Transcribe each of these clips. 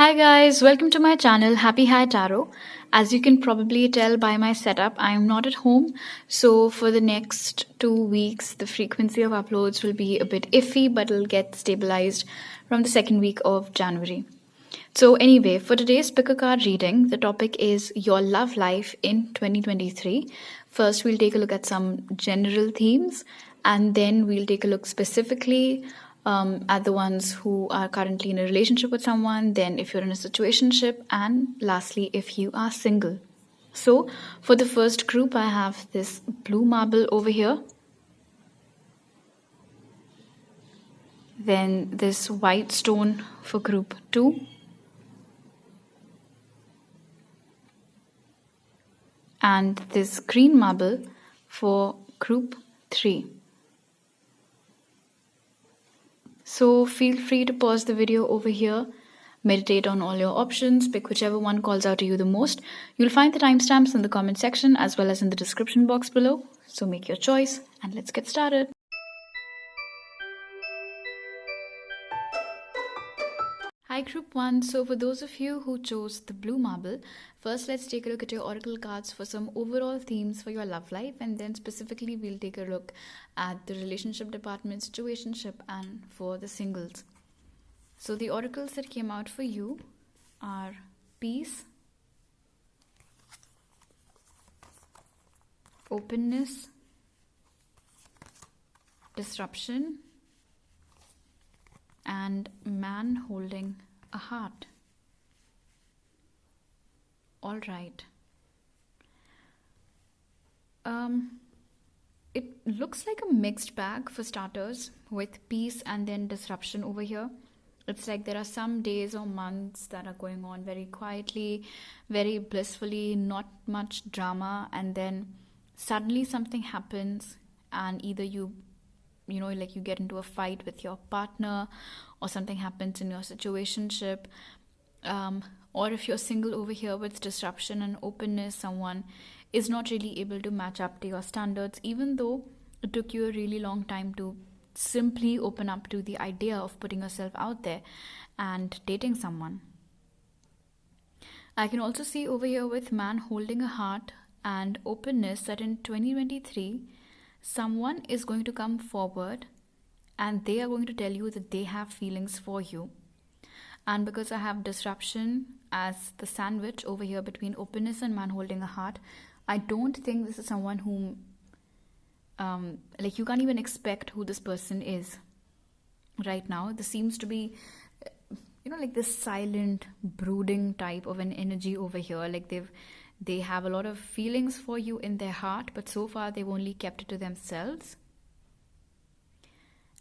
Hi guys, welcome to my channel Happy High Tarot. As you can probably tell by my setup, I am not at home. So for the next 2 weeks, the frequency of uploads will be a bit iffy, but it'll get stabilized from the second week of January. So anyway, for today's pick a card reading, the topic is your love life in 2023. First, we'll take a look at some general themes, and then we'll take a look specifically at the ones who are currently in a relationship with someone, then if you're in a situationship, and lastly, if you are single. So for the first group, I have this blue marble over here. Then this white stone for group 2. And this green marble for group 3. So feel free to pause the video over here, meditate on all your options, pick whichever one calls out to you the most. You'll find the timestamps in the comment section as well as in the description box below. So make your choice and let's get started. Hi group 1, so for those of you who chose the blue marble, first let's take a look at your oracle cards for some overall themes for your love life, and then specifically we'll take a look at the relationship department, situationship, and for the singles. So the oracles that came out for you are peace, openness, disruption, and man holding a heart. All right. It looks like a mixed bag for starters, with peace and then disruption over here. It's like there are some days or months that are going on very quietly, very blissfully, not much drama, and then suddenly something happens and either you get into a fight with your partner, or something happens in your situationship, or if you're single over here with disruption and openness, someone is not really able to match up to your standards, even though it took you a really long time to simply open up to the idea of putting yourself out there and dating someone. I can also see over here with man holding a heart and openness that in 2023, someone is going to come forward and they are going to tell you that they have feelings for you. And because I have disruption as the sandwich over here between openness and man holding a heart, I don't think this is someone whom you can't even expect who this person is right now. This seems to be like this silent, brooding type of an energy over here. Like they have a lot of feelings for you in their heart, but so far they've only kept it to themselves.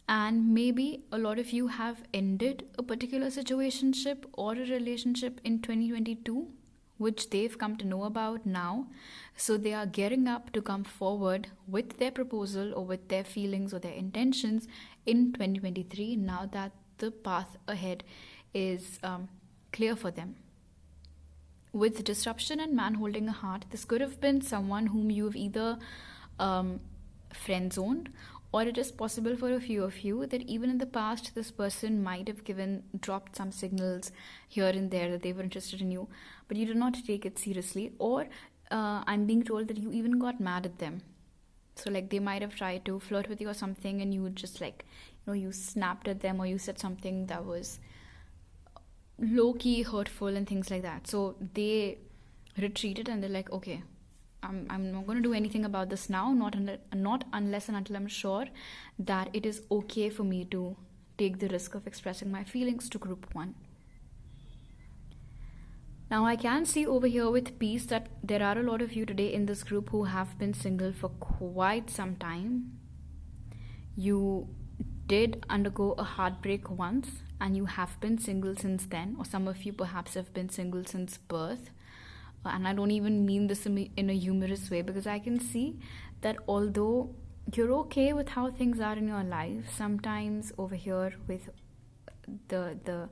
And maybe a lot of you have ended a particular situationship or a relationship in 2022, which they've come to know about now. So they are gearing up to come forward with their proposal or with their feelings or their intentions in 2023, now that the path ahead is clear for them. With disruption and man holding a heart, this could have been someone whom you've either friend-zoned, or it is possible for a few of you that even in the past, this person might have dropped some signals here and there that they were interested in you, but you did not take it seriously, or I'm being told that you even got mad at them. So they might have tried to flirt with you or something, and you just you snapped at them, or you said something that was low-key hurtful and things like that. So they retreated and they're like, okay, I'm not going to do anything about this now, not unless and until I'm sure that it is okay for me to take the risk of expressing my feelings to group 1. Now I can see over here with peace that there are a lot of you today in this group who have been single for quite some time. You did undergo a heartbreak once and you have been single since then, or some of you perhaps have been single since birth. And I don't even mean this in a humorous way, because I can see that although you're okay with how things are in your life, sometimes over here with the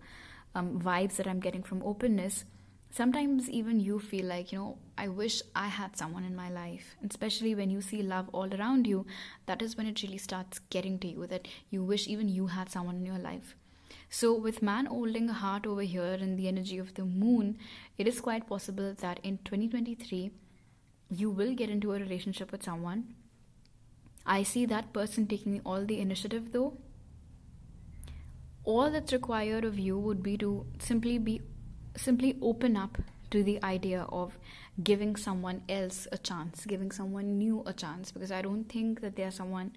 vibes that I'm getting from openness, sometimes even you feel like, I wish I had someone in my life. And especially when you see love all around you, that is when it really starts getting to you, that you wish even you had someone in your life. So with man holding a heart over here in the energy of the moon, it is quite possible that in 2023, you will get into a relationship with someone. I see that person taking all the initiative though. All that's required of you would be to simply open up to the idea of giving someone else a chance, giving someone new a chance, because I don't think that there's someone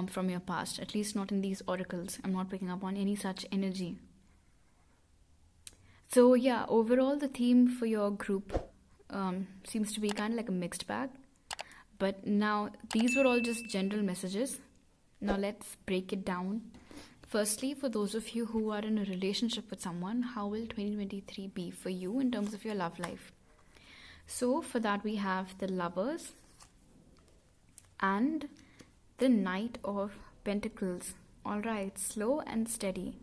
from your past, at least not in these oracles. I'm not picking up on any such energy. So yeah, overall the theme for your group seems to be kind of like a mixed bag. But now these were all just general messages. Now let's break it down. Firstly, for those of you who are in a relationship with someone, how will 2023 be for you in terms of your love life? So for that we have the Lovers and the Knight of Pentacles. Alright, slow and steady.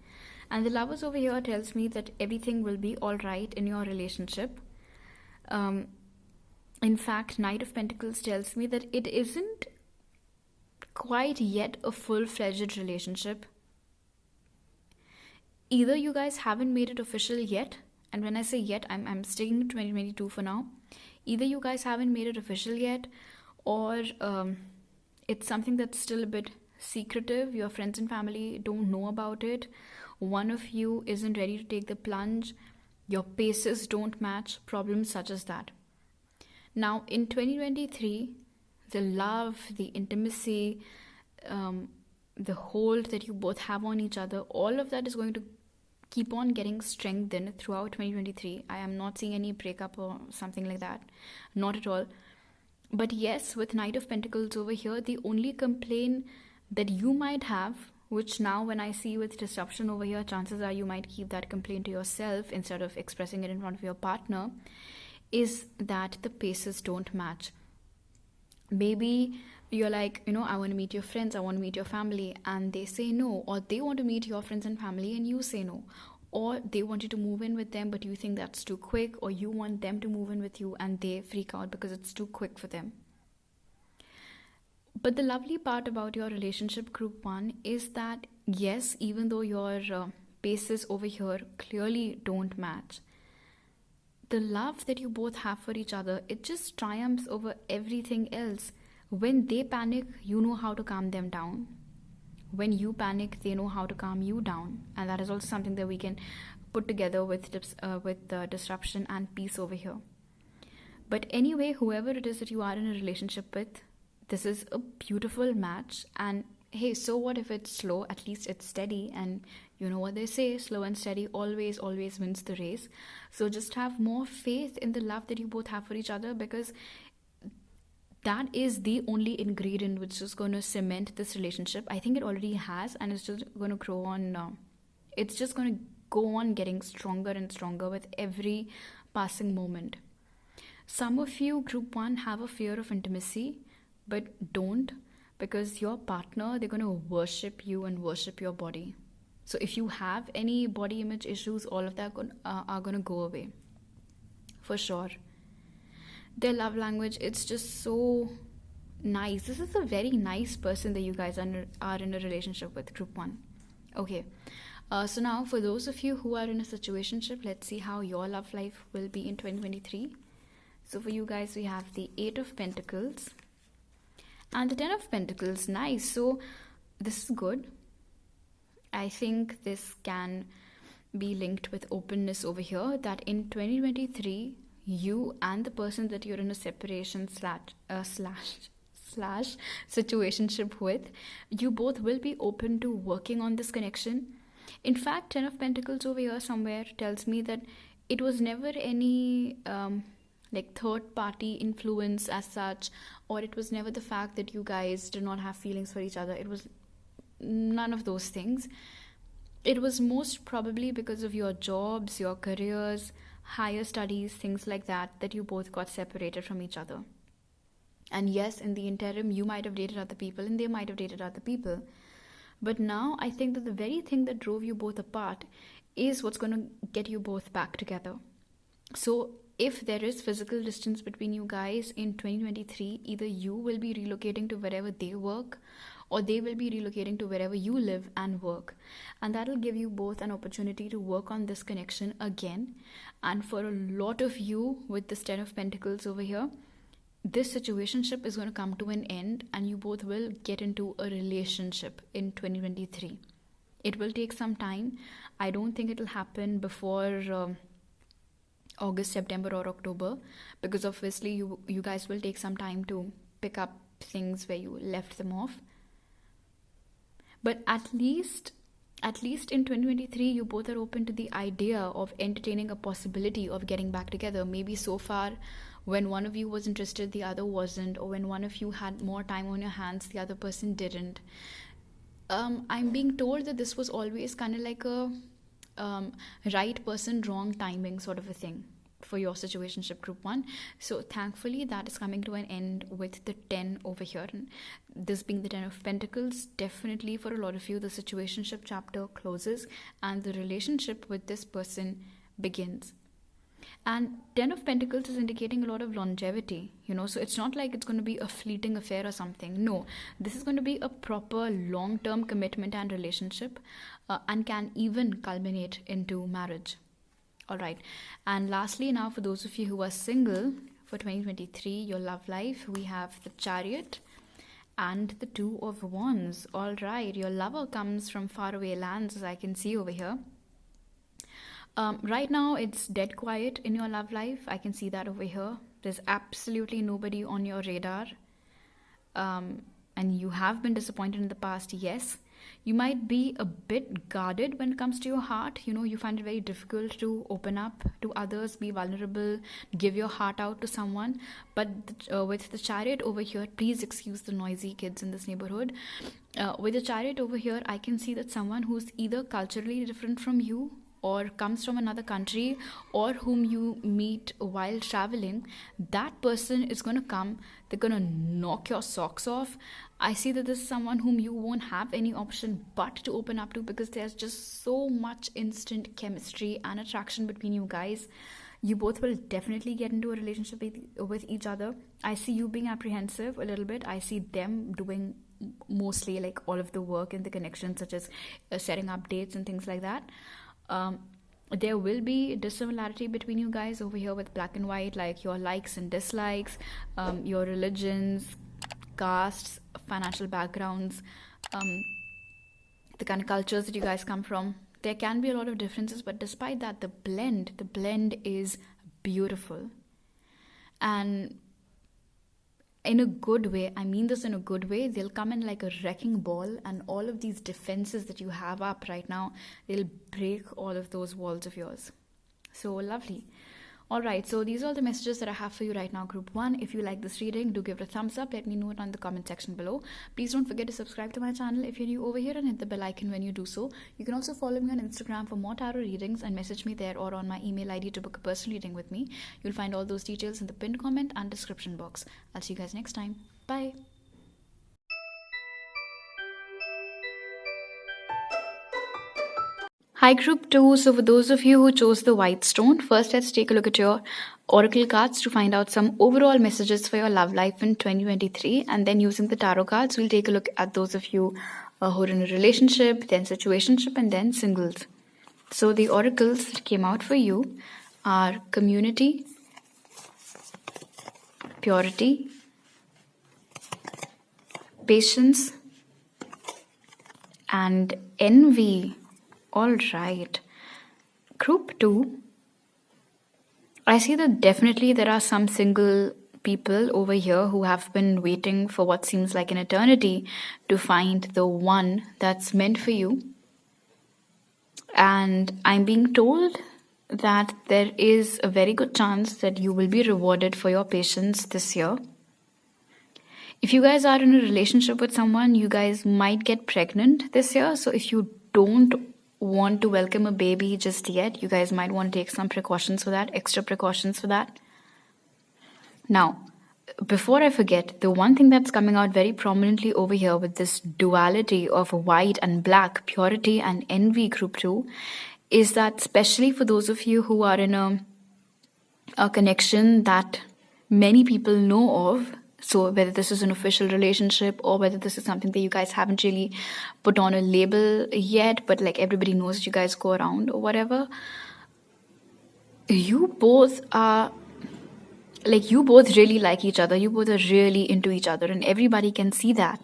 And the Lovers over here tells me that everything will be alright in your relationship. In fact, Knight of Pentacles tells me that it isn't quite yet a full-fledged relationship. Either you guys haven't made it official yet, and when I say yet, I'm sticking to 2022 for now. Either you guys haven't made it official yet, or it's something that's still a bit secretive. Your friends and family don't know about it. One of you isn't ready to take the plunge. Your paces don't match. Problems such as that. Now, in 2023, the love, the intimacy, the hold that you both have on each other, all of that is going to keep on getting strengthened throughout 2023. I am not seeing any breakup or something like that. Not at all. But yes, with Knight of Pentacles over here, the only complaint that you might have, which now when I see with disruption over here, chances are you might keep that complaint to yourself instead of expressing it in front of your partner, is that the paces don't match. Maybe you're like, I want to meet your friends, I want to meet your family, and they say no, or they want to meet your friends and family and you say no, or they want you to move in with them but you think that's too quick, or you want them to move in with you and they freak out because it's too quick for them. But the lovely part about your relationship, group 1, is that yes, even though your paces over here clearly don't match, the love that you both have for each other, it just triumphs over everything else. When they panic, you know how to calm them down. When you panic, they know how to calm you down. And that is also something that we can put together with disruption and peace over here. But anyway, whoever it is that you are in a relationship with, this is a beautiful match. And hey, so what if it's slow? At least it's steady. And you know what they say, slow and steady always wins the race. So just have more faith in the love that you both have for each other, because that is the only ingredient which is going to cement this relationship. I think it already has, and it's just going to grow on. It's just going to go on getting stronger and stronger with every passing moment. Some of you, group 1, have a fear of intimacy, but don't, because your partner, they're going to worship you and worship your body. So if you have any body image issues, all of that are going to go away. For sure. Their love language, it's just so nice. This is a very nice person that you guys are in a relationship with, group 1. Okay. So now for those of you who are in a situationship, let's see how your love life will be in 2023. So for you guys, we have the 8 of Pentacles and the 10 of Pentacles. Nice. So this is good. I think this can be linked with openness over here, that in 2023, you and the person that you're in a separation slash situationship with, you both will be open to working on this connection. In fact, 10 of Pentacles over here somewhere tells me that it was never any third party influence as such, or it was never the fact that you guys did not have feelings for each other. It was none of those things. It was most probably because of your jobs, your careers, higher studies, things like that, that you both got separated from each other. And yes, in the interim, you might have dated other people and they might have dated other people. But now I think that the very thing that drove you both apart is what's going to get you both back together. So if there is physical distance between you guys in 2023, either you will be relocating to wherever they work, or they will be relocating to wherever you live and work. And that will give you both an opportunity to work on this connection again. And for a lot of you with this 10 of Pentacles over here, this situationship is going to come to an end and you both will get into a relationship in 2023. It will take some time. I don't think it will happen before August, September or October, because obviously you guys will take some time to pick up things where you left them off. But at least in 2023, you both are open to the idea of entertaining a possibility of getting back together. Maybe so far, when one of you was interested, the other wasn't, or when one of you had more time on your hands, the other person didn't. I'm being told that this was always kind of like a right person, wrong timing sort of a thing for your situationship group 1. So thankfully that is coming to an end with the 10 over here, and this being the 10 of Pentacles. Definitely for a lot of you, the situationship chapter closes and the relationship with this person begins. And 10 of Pentacles is indicating a lot of longevity, so it's not like it's going to be a fleeting affair or something. No, this is going to be a proper long-term commitment and relationship, and can even culminate into marriage. All right. And lastly, now for those of you who are single for 2023, your love life, we have the Chariot and the Two of Wands. All right. Your lover comes from faraway lands, as I can see over here. Right now, it's dead quiet in your love life. I can see that over here. There's absolutely nobody on your radar. And you have been disappointed in the past, yes. You might be a bit guarded when it comes to your heart. You find it very difficult to open up to others, be vulnerable, give your heart out to someone. But with the Chariot over here, please excuse the noisy kids in this neighborhood. With the Chariot over here, I can see that someone who's either culturally different from you, or comes from another country, or whom you meet while traveling, that person is going to come. They're going to knock your socks off. I see that this is someone whom you won't have any option but to open up to, because there's just so much instant chemistry and attraction between you guys. You both will definitely get into a relationship with each other. I see you being apprehensive a little bit. I see them doing mostly like all of the work in the connection, such as setting up dates and things like that. There will be dissimilarity between you guys over here with black and white, like your likes and dislikes, your religions, castes, financial backgrounds, the kind of cultures that you guys come from. There can be a lot of differences, but despite that, the blend is beautiful. And in a good way, I mean this in a good way, they'll come in like a wrecking ball, and all of these defenses that you have up right now, they'll break all of those walls of yours. So lovely. All right, so these are the messages that I have for you right now, Group 1. If you like this reading, do give it a thumbs up. Let me know it on the comment section below. Please don't forget to subscribe to my channel if you're new over here, and hit the bell icon when you do so. You can also follow me on Instagram for more tarot readings and message me there, or on my email ID to book a personal reading with me. You'll find all those details in the pinned comment and description box. I'll see you guys next time. Bye. Hi Group 2, so for those of you who chose the white stone, first let's take a look at your oracle cards to find out some overall messages for your love life in 2023, and then using the tarot cards, we'll take a look at those of you who are in a relationship, then situationship, and then singles. So the oracles that came out for you are community, purity, patience, and envy. All right. Group 2, I see that definitely there are some single people over here who have been waiting for what seems like an eternity to find the one that's meant for you. And I'm being told that there is a very good chance that you will be rewarded for your patience this year. If you guys are in a relationship with someone, you guys might get pregnant this year. So if you don't want to welcome a baby just yet, you guys might want to take some precautions for that, extra precautions for that. Now, before I forget, the one thing that's coming out very prominently over here with this duality of white and black, purity and envy, Group 2, is that especially for those of you who are in a connection that many people know of, So whether this is an official relationship or whether this is something that you guys haven't really put on a label yet, but like everybody knows you guys go around or whatever, you both really like each other. You both are really into each other, and everybody can see that.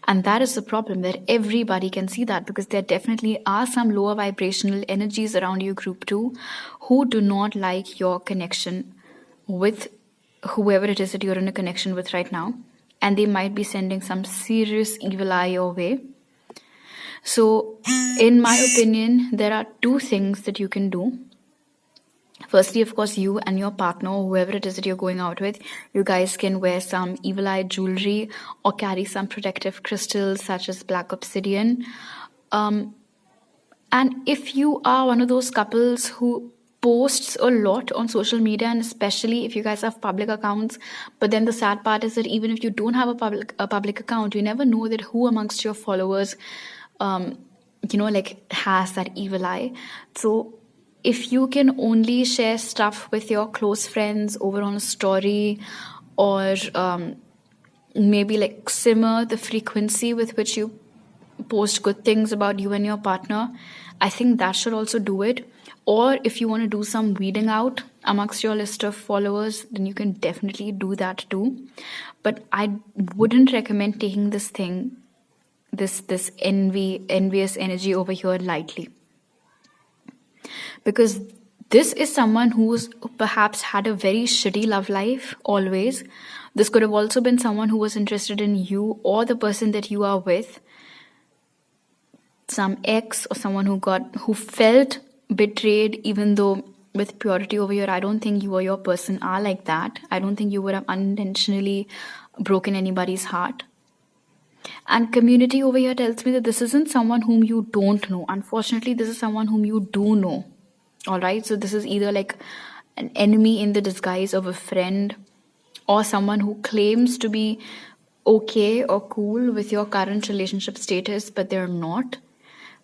And that is the problem, that everybody can see that, because there definitely are some lower vibrational energies around you, group 2, who do not like your connection with whoever it is that you're in a connection with right now. And they might be sending some serious evil eye your way. So, in my opinion, there are 2 things that you can do. Firstly, of course, you and your partner, or whoever it is that you're going out with, you guys can wear some evil eye jewelry or carry some protective crystals such as black obsidian. And if you are one of those couples who posts a lot on social media, and especially if you guys have public accounts, but then the sad part is that even if you don't have a public account, you never know that who amongst your followers has that evil eye. So if you can only share stuff with your close friends over on a story, or maybe like simmer the frequency with which you post good things about you and your partner, I think that should also do it. Or if you want to do some weeding out amongst your list of followers, then you can definitely do that too. But I wouldn't recommend taking this envious energy over here lightly. Because this is someone who's perhaps had a very shitty love life always. This could have also been someone who was interested in you or the person that you are with. Some ex or someone who felt betrayed, even though with purity over here, I don't think you or your person are like that. I don't think you would have unintentionally broken anybody's heart. And community over here tells me that this isn't someone whom you don't know. Unfortunately, this is someone whom you do know. Alright, so this is either like an enemy in the disguise of a friend, or someone who claims to be okay or cool with your current relationship status, but they're not.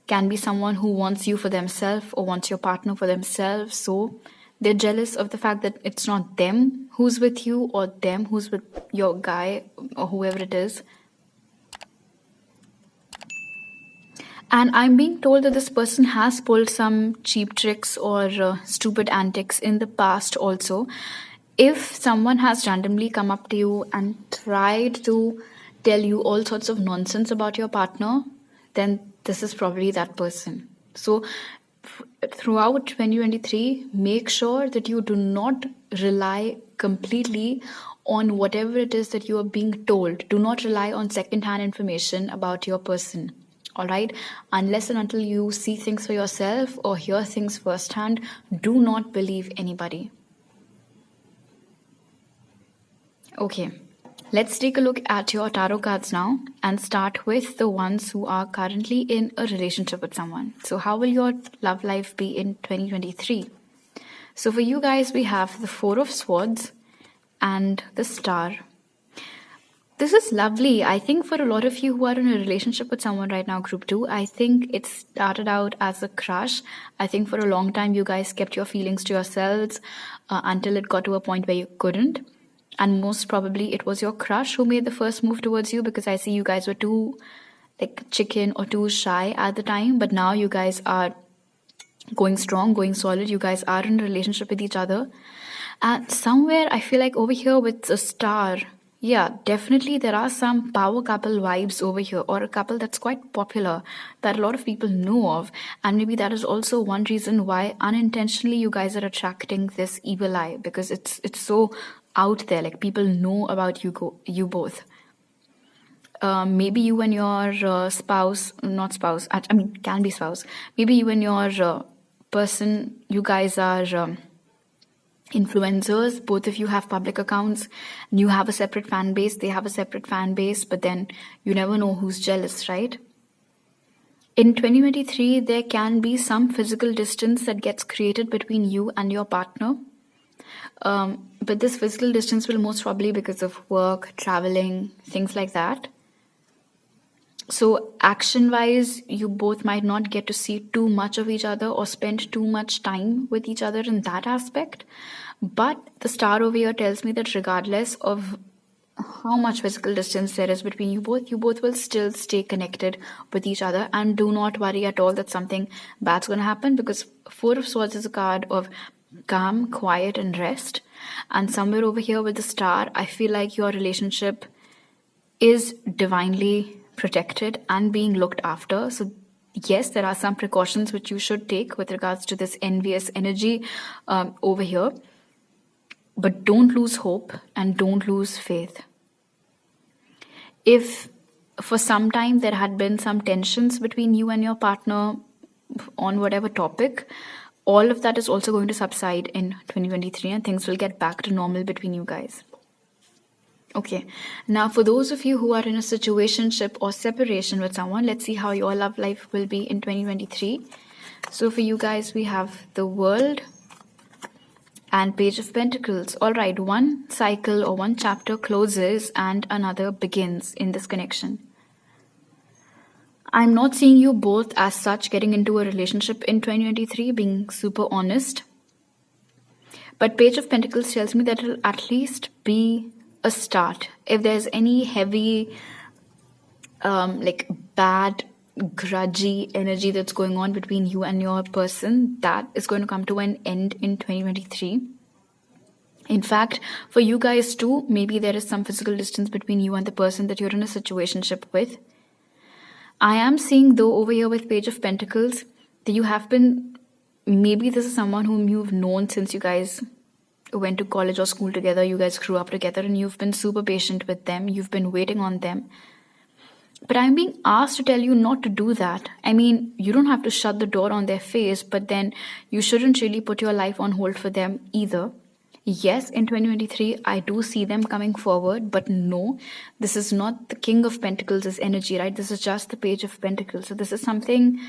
Can be someone who wants you for themselves or wants your partner for themselves. So they're jealous of the fact that it's not them who's with you or them who's with your guy or whoever it is. And I'm being told that this person has pulled some cheap tricks or stupid antics in the past also. If someone has randomly come up to you and tried to tell you all sorts of nonsense about your partner, then this is probably that person. So throughout 2023, make sure that you do not rely completely on whatever it is that you are being told. Do not rely on second-hand information about your person. Alright, unless and until you see things for yourself or hear things firsthand, do not believe anybody. Okay, let's take a look at your tarot cards now and start with the ones who are currently in a relationship with someone. So how will your love life be in 2023? So for you guys, we have the 4 of Swords and the Star. This is lovely. I think for a lot of you who are in a relationship with someone right now, group 2, I think it started out as a crush. I think for a long time you guys kept your feelings to yourselves until it got to a point where you couldn't. And most probably it was your crush who made the first move towards you, because I see you guys were too chicken or too shy at the time. But now you guys are going strong, going solid. You guys are in a relationship with each other. And somewhere I feel like over here with the Star, yeah, definitely there are some power couple vibes over here, or a couple that's quite popular that a lot of people know of. And maybe that is also one reason why unintentionally you guys are attracting this evil eye, because it's so out there. Like, people know about you both. Maybe you and your spouse, not spouse, I mean can be spouse. Maybe you and your person, you guys are influencers. Both of you have public accounts, and you have a separate fan base, they have a separate fan base, but then you never know who's jealous, right? In 2023, there can be some physical distance that gets created between you and your partner. But this physical distance will most probably because of work, traveling, things like that. So action-wise, you both might not get to see too much of each other or spend too much time with each other in that aspect. But the Star over here tells me that regardless of how much physical distance there is between you both will still stay connected with each other. And do not worry at all that something bad's going to happen, because Four of Swords is a card of calm, quiet, and rest. And somewhere over here with the star, I feel like your relationship is divinely protected and being looked after. So yes, there are some precautions which you should take with regards to this envious energy over here. But don't lose hope and don't lose faith. If for some time there had been some tensions between you and your partner on whatever topic, all of that is also going to subside in 2023 and things will get back to normal between you guys. Okay, now for those of you who are in a situationship or separation with someone, let's see how your love life will be in 2023. So for you guys, we have the World and Page of Pentacles. All right, one cycle or one chapter closes and another begins in this connection. I'm not seeing you both as such getting into a relationship in 2023, being super honest. But Page of Pentacles tells me that it'll at least be a start. If there's any heavy, like bad, grudgy energy that's going on between you and your person, that is going to come to an end in 2023. In fact, for you guys too, maybe there is some physical distance between you and the person that you're in a situationship with. I am seeing though over here with Page of Pentacles that you have been, maybe this is someone whom you've known since you guys went to college or school together, you guys grew up together, and you've been super patient with them, you've been waiting on them. But I'm being asked to tell you not to do that. I mean, you don't have to shut the door on their face, but then you shouldn't really put your life on hold for them either. Yes, in 2023, I do see them coming forward, but no, this is not the King of Pentacles' energy, right? This is just the Page of Pentacles. So this is something,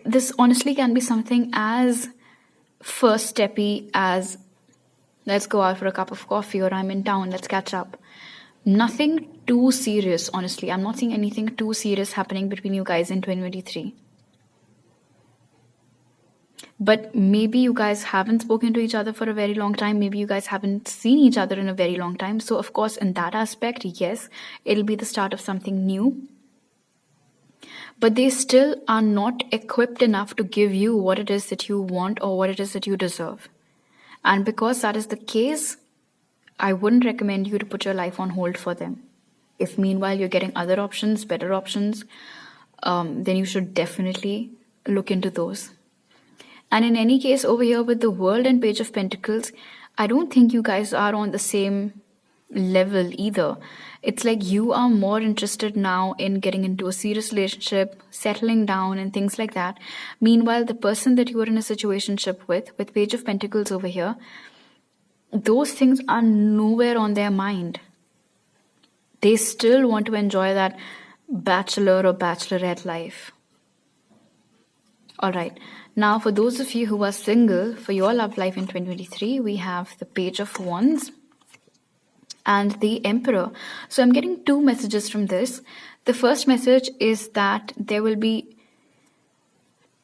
this honestly can be something as first steppy as, let's go out for a cup of coffee, or I'm in town, let's catch up. Nothing too serious, honestly. I'm not seeing anything too serious happening between you guys in 2023. But maybe you guys haven't spoken to each other for a very long time. Maybe you guys haven't seen each other in a very long time. So of course, in that aspect, yes, it'll be the start of something new. But they still are not equipped enough to give you what it is that you want or what it is that you deserve. And because that is the case, I wouldn't recommend you to put your life on hold for them. If meanwhile you're getting other options, better options, then you should definitely look into those. And in any case, over here with the World and Page of Pentacles, I don't think you guys are on the same level either. It's like you are more interested now in getting into a serious relationship, settling down and things like that. Meanwhile, the person that you are in a situationship with Page of Pentacles over here, those things are nowhere on their mind. They still want to enjoy that bachelor or bachelorette life. All right. Now, for those of you who are single, for your love life in 2023, we have the Page of Wands and the Emperor. So I'm getting two messages from this. The first message is that there will be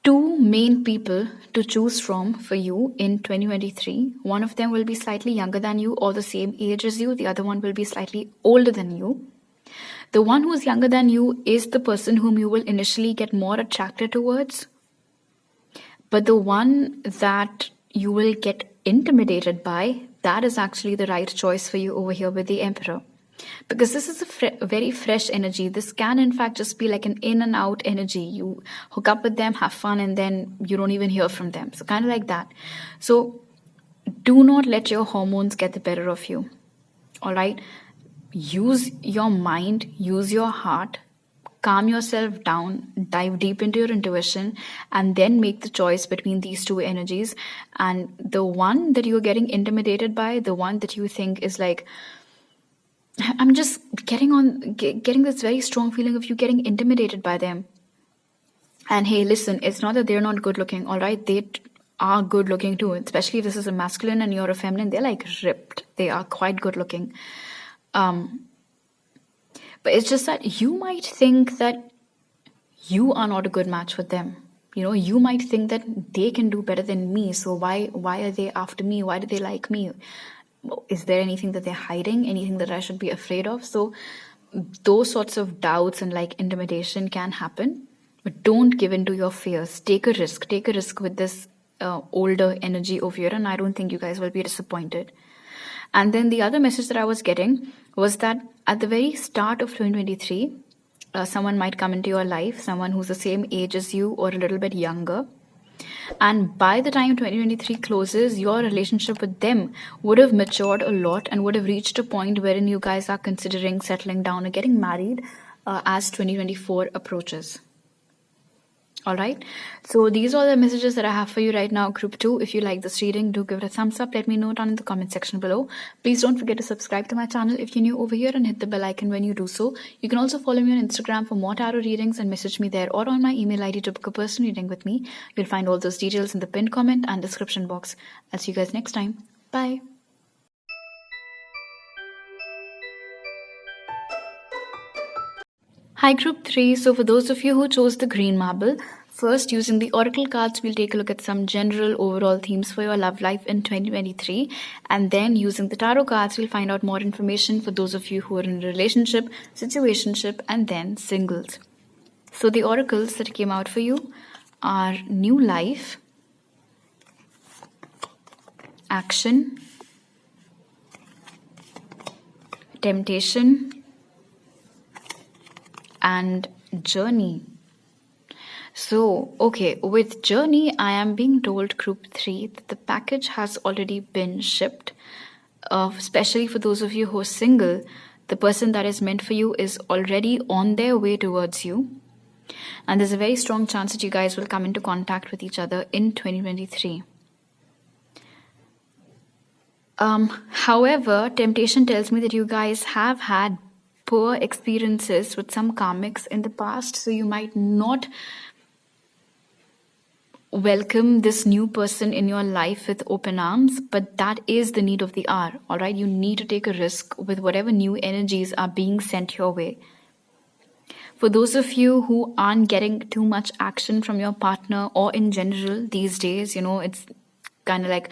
two main people to choose from for you in 2023. One of them will be slightly younger than you or the same age as you. The other one will be slightly older than you. The one who is younger than you is the person whom you will initially get more attracted towards. But the one that you will get intimidated by, that is actually the right choice for you over here with the Emperor. Because this is a very fresh energy. This can in fact just be like an in and out energy. You hook up with them, have fun, and then you don't even hear from them. So kind of like that. So do not let your hormones get the better of you. All right? Use your mind, use your heart, calm yourself down, dive deep into your intuition, and then make the choice between these two energies. And the one that you're getting intimidated by, the one that you think is like, I'm just getting this very strong feeling of you getting intimidated by them. And hey, listen, it's not that they're not good looking, all right? They are good looking too, especially if this is a masculine and you're a feminine. They're like ripped. They are quite good looking. But it's just that you might think that you are not a good match with them. You know, you might think that they can do better than me. So why are they after me? Why do they like me? is there anything that they're hiding, anything that I should be afraid of? So those sorts of doubts and like intimidation can happen, but don't give in to your fears. Take a risk with this older energy over here, and I don't think you guys will be disappointed. And then the other message that I was getting was that at the very start of 2023, someone might come into your life, someone who's the same age as you or a little bit younger. And by the time 2023 closes, your relationship with them would have matured a lot and would have reached a point wherein you guys are considering settling down or getting married as 2024 approaches. All right, so these are the messages that I have for you right now, group 2. If you like this reading, do give it a thumbs up. Let me know down in the comment section below. Please don't forget to subscribe to my channel if you're new over here, and hit the bell icon when you do so. You can also follow me on Instagram for more tarot readings and message me there, or on my email ID to book a personal reading with me. You'll find all those details in the pinned comment and description box. I'll see you guys next time. Bye. Hi group 3, so for those of you who chose the green marble, first using the oracle cards, we'll take a look at some general overall themes for your love life in 2023, and then using the tarot cards, we'll find out more information for those of you who are in a relationship, situationship, and then singles. So the oracles that came out for you are new life, action, temptation, and journey. So, okay, with journey, I am being told, group 3, that the package has already been shipped. Especially for those of you who are single, the person that is meant for you is already on their way towards you. And there's a very strong chance that you guys will come into contact with each other in 2023. However, temptation tells me that you guys have had poor experiences with some karmics in the past, so you might not welcome this new person in your life with open arms, but that is the need of the hour. All right, you need to take a risk with whatever new energies are being sent your way. For those of you who aren't getting too much action from your partner, or in general these days, you know, it's kind of like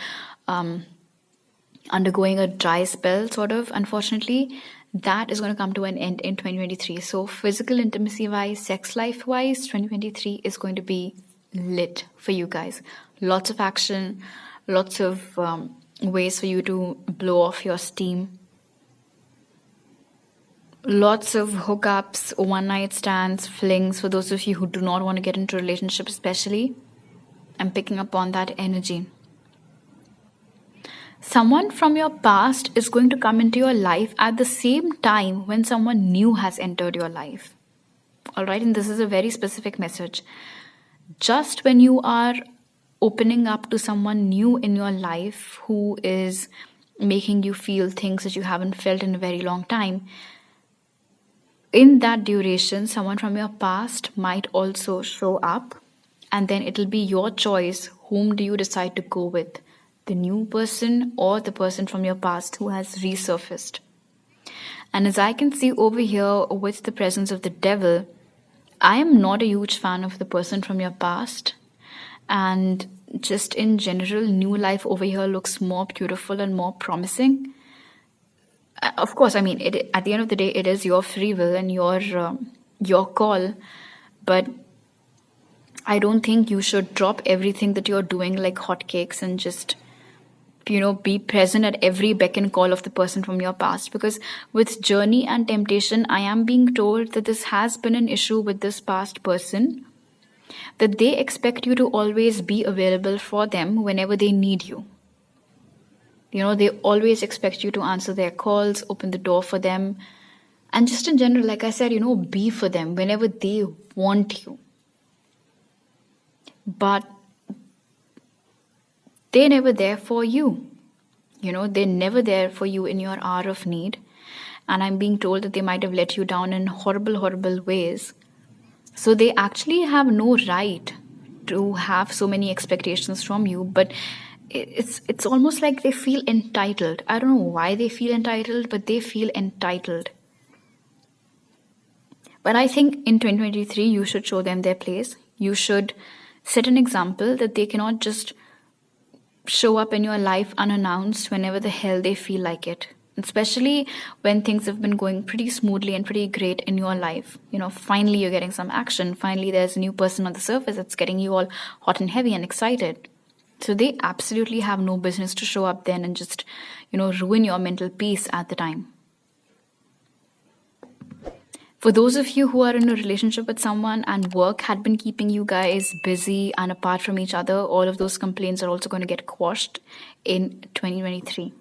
undergoing a dry spell sort of, unfortunately, that is going to come to an end in 2023. So physical intimacy wise, sex life wise, 2023 is going to be lit for you guys. Lots of action, lots of ways for you to blow off your steam. Lots of hookups, one night stands, flings for those of you who do not want to get into a relationship especially. I'm picking up on that energy. Someone from your past is going to come into your life at the same time when someone new has entered your life. All right, and this is a very specific message. Just when you are opening up to someone new in your life who is making you feel things that you haven't felt in a very long time, in that duration, someone from your past might also show up, and then it'll be your choice. Whom do you decide to go with? The new person or the person from your past who has resurfaced? And as I can see over here with the presence of the devil, I am not a huge fan of the person from your past. And just in general, new life over here looks more beautiful and more promising. Of course, I mean, at the end of the day, it is your free will and your call. But I don't think you should drop everything that you're doing like hotcakes and just, you know, be present at every beck and call of the person from your past. Because with journey and temptation, I am being told that this has been an issue with this past person, that they expect you to always be available for them whenever they need you. You know, they always expect you to answer their calls, open the door for them. And just in general, like I said, you know, be for them whenever they want you. But they're never there for you. You know, they're never there for you in your hour of need. And I'm being told that they might have let you down in horrible, horrible ways. So they actually have no right to have so many expectations from you. But it's almost like they feel entitled. I don't know why they feel entitled, but they feel entitled. But I think in 2023, you should show them their place. You should set an example that they cannot just show up in your life unannounced whenever the hell they feel like it. Especially when things have been going pretty smoothly and pretty great in your life. Finally you're getting some action. Finally there's a new person on the surface that's getting you all hot and heavy and excited. So they absolutely have no business to show up then and just, ruin your mental peace at the time. For those of you who are in a relationship with someone and work had been keeping you guys busy and apart from each other, all of those complaints are also going to get quashed in 2023.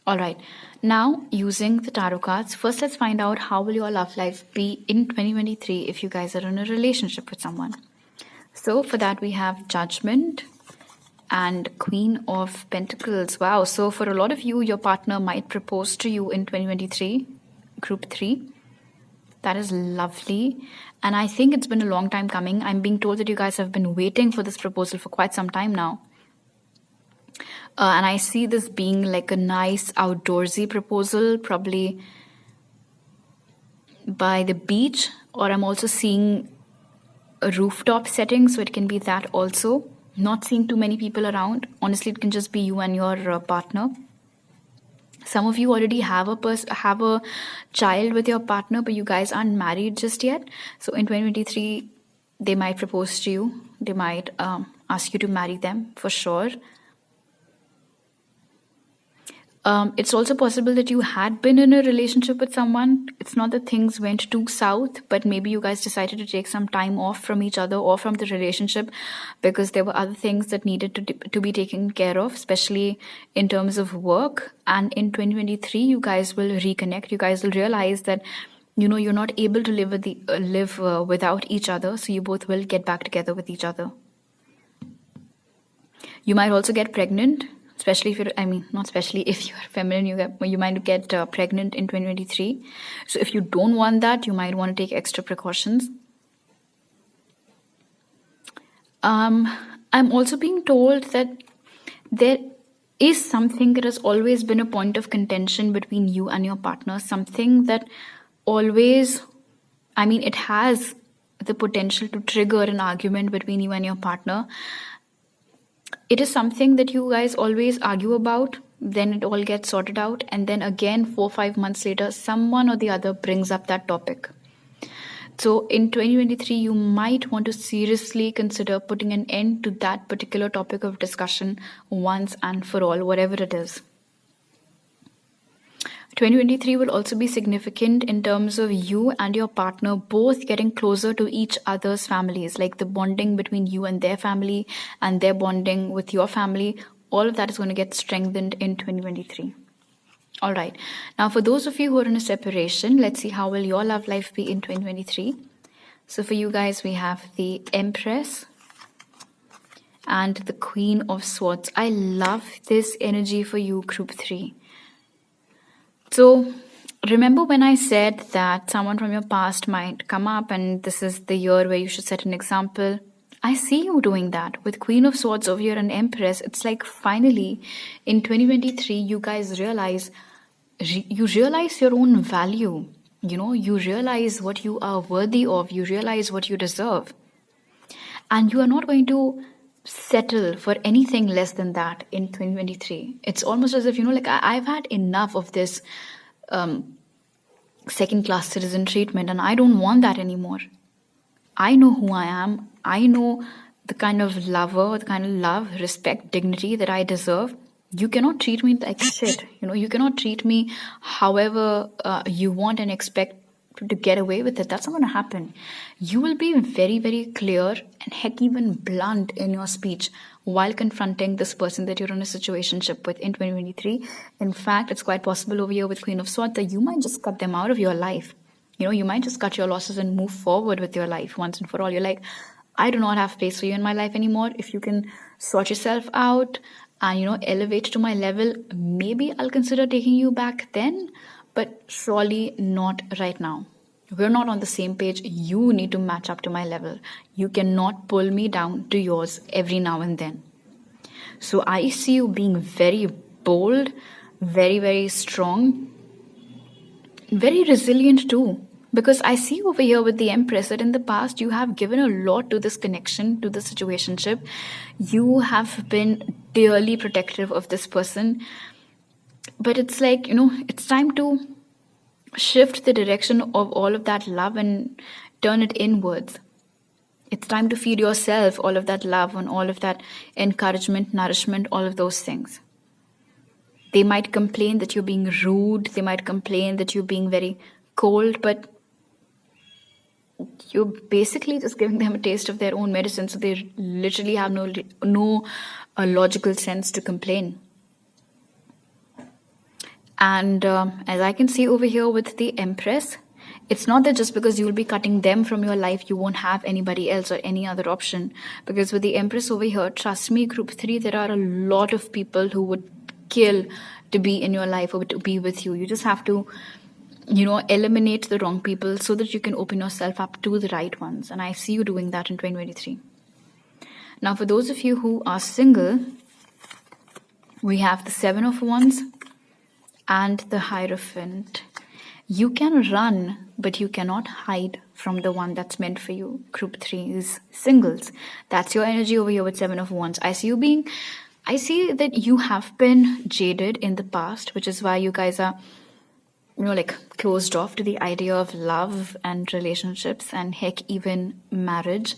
Alright, now using the tarot cards, first let's find out how will your love life be in 2023 if you guys are in a relationship with someone. So for that we have Judgment and Queen of Pentacles. Wow, so for a lot of you, your partner might propose to you in 2023, group 3. That is lovely. And I think it's been a long time coming. I'm being told that you guys have been waiting for this proposal for quite some time now. And I see this being like a nice outdoorsy proposal, probably by the beach, or I'm also seeing a rooftop setting, so it can be that also. Not seeing too many people around. Honestly, it can just be you and your partner. Some of you already have a child with your partner, but you guys aren't married just yet. So in 2023, they might propose to you. They might ask you to marry them for sure. It's also possible that you had been in a relationship with someone. It's not that things went too south, but maybe you guys decided to take some time off from each other or from the relationship because there were other things that needed to be taken care of, especially in terms of work. And in 2023, you guys will reconnect. You guys will realize that, you're not able to live without each other. So you both will get back together with each other. You might also get pregnant. Especially if you're feminine, you might get pregnant in 2023. So if you don't want that, you might want to take extra precautions. I'm also being told that there is something that has always been a point of contention between you and your partner. Something that always, it has the potential to trigger an argument between you and your partner. It is something that you guys always argue about, then it all gets sorted out, and then again 4 or 5 months later, someone or the other brings up that topic. So in 2023, you might want to seriously consider putting an end to that particular topic of discussion once and for all, whatever it is. 2023 will also be significant in terms of you and your partner both getting closer to each other's families, like the bonding between you and their family and their bonding with your family. All of that is going to get strengthened in 2023. All right. Now, for those of you who are in a separation, let's see how will your love life be in 2023. So for you guys, we have the Empress and the Queen of Swords. I love this energy for you, group 3. So remember when I said that someone from your past might come up and this is the year where you should set an example? I see you doing that with Queen of Swords over here and Empress. It's like finally in 2023, you guys realize your own value. You realize what you are worthy of. You realize what you deserve. And you are not going to settle for anything less than that in 2023. It's almost as if, I've had enough of this second-class citizen treatment, and I don't want that anymore. I know who I am. I know the kind of lover, the kind of love, respect, dignity that I deserve. You cannot treat me like shit. You cannot treat me however you want and expect to get away with it. That's not going to happen. You will be very, very clear and heck even blunt in your speech while confronting this person that you're in a situationship with in 2023. In fact, it's quite possible over here with Queen of Swords that you might just cut them out of your life. You might just cut your losses and move forward with your life once and for all. You're like, I do not have space for you in my life anymore. If you can sort yourself out and, elevate to my level, maybe I'll consider taking you back then. But surely not right now. We're not on the same page. You need to match up to my level. You cannot pull me down to yours every now and then. So I see you being very bold, very, very strong, very resilient too. Because I see over here with the Empress that in the past you have given a lot to this connection, to the situationship. You have been dearly protective of this person. But it's like, it's time to shift the direction of all of that love and turn it inwards. It's time to feed yourself all of that love and all of that encouragement, nourishment, all of those things. They might complain that you're being rude. They might complain that you're being very cold, but you're basically just giving them a taste of their own medicine. So they literally have no logical sense to complain. And as I can see over here with the Empress, it's not that just because you'll be cutting them from your life, you won't have anybody else or any other option. Because with the Empress over here, trust me, group 3, there are a lot of people who would kill to be in your life or to be with you. You just have to, eliminate the wrong people so that you can open yourself up to the right ones. And I see you doing that in 2023. Now, for those of you who are single, we have the 7 of Wands and the Hierophant. You can run, but you cannot hide from the one that's meant for you. Group 3 is singles. That's your energy over here with 7 of Wands. I see that you have been jaded in the past, which is why you guys are, closed off to the idea of love and relationships and heck, even marriage.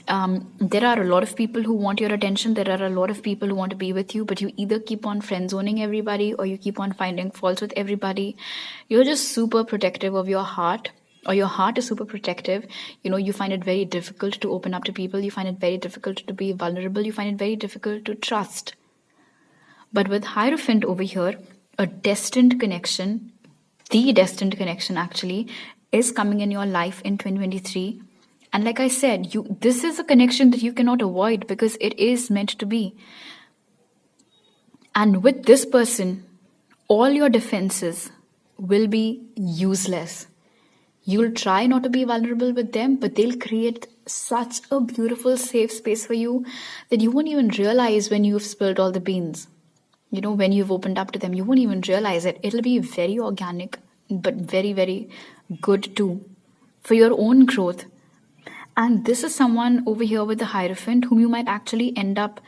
There are a lot of people who want your attention. There are a lot of people who want to be with you, but you either keep on friend-zoning everybody or you keep on finding faults with everybody. You're just super protective of your heart, or your heart is super protective. You find it very difficult to open up to people. You find it very difficult to be vulnerable. You find it very difficult to trust. But with Hierophant over here, a destined connection, the destined connection actually, is coming in your life in 2023. And like I said, this is a connection that you cannot avoid because it is meant to be. And with this person, all your defenses will be useless. You'll try not to be vulnerable with them, but they'll create such a beautiful safe space for you that you won't even realize when you've spilled all the beans. When you've opened up to them, you won't even realize it. It'll be very organic, but very, very good too for your own growth. And this is someone over here with the Hierophant whom you might actually end up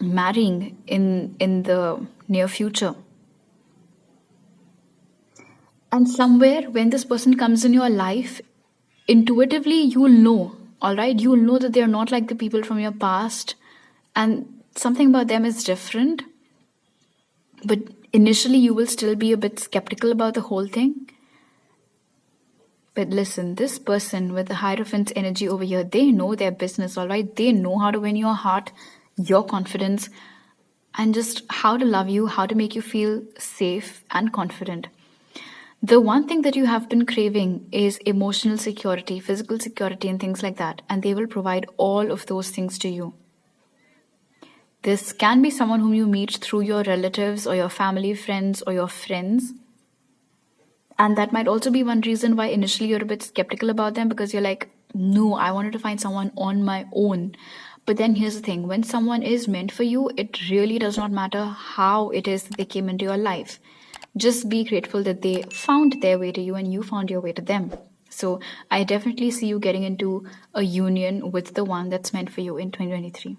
marrying in the near future. And somewhere when this person comes in your life, intuitively you'll know, all right? You'll know that they're not like the people from your past and something about them is different. But initially you will still be a bit skeptical about the whole thing. But listen, this person with the Hierophant's energy over here, they know their business, all right? They know how to win your heart, your confidence, and just how to love you, how to make you feel safe and confident. The one thing that you have been craving is emotional security, physical security, and things like that. And they will provide all of those things to you. This can be someone whom you meet through your relatives or your family, friends, or your friends. And that might also be one reason why initially you're a bit skeptical about them, because you're like, no, I wanted to find someone on my own. But then here's the thing, when someone is meant for you, it really does not matter how it is that they came into your life. Just be grateful that they found their way to you and you found your way to them. So I definitely see you getting into a union with the one that's meant for you in 2023.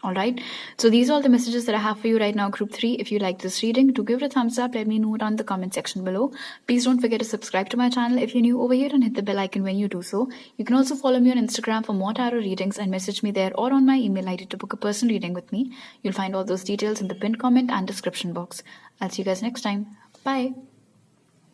All right. So these are all the messages that I have for you right now, Group 3. If you like this reading, do give it a thumbs up. Let me know down in the comment section below. Please don't forget to subscribe to my channel if you're new over here and hit the bell icon when you do so. You can also follow me on Instagram for more tarot readings and message me there or on my email ID to book a personal reading with me. You'll find all those details in the pinned comment and description box. I'll see you guys next time. Bye.